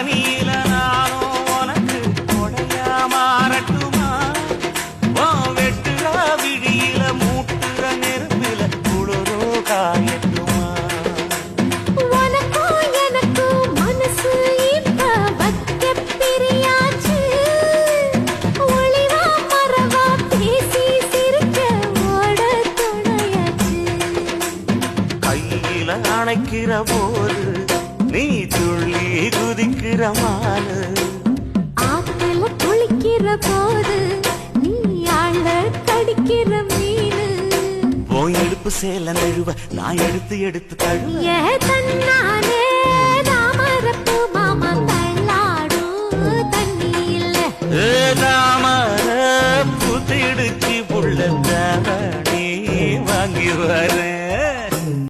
பனியில நானும் உனக்கு கொடையா மாறட்டுமா வெட்டுற விழியில மூட்டுற நெருப்பில குளிரோ காயட்டுமா அணைக்கிற போது நீ துள்ளி குதிக்கிற மானு ஆத்துல குளிக்கிற போது நீ ஆள கடிக்கிற மீனு போய் எடுப்பு சேல நழுவ நான் எடுத்து எடுத்து தழுவ தன்னானே தாமரப்ப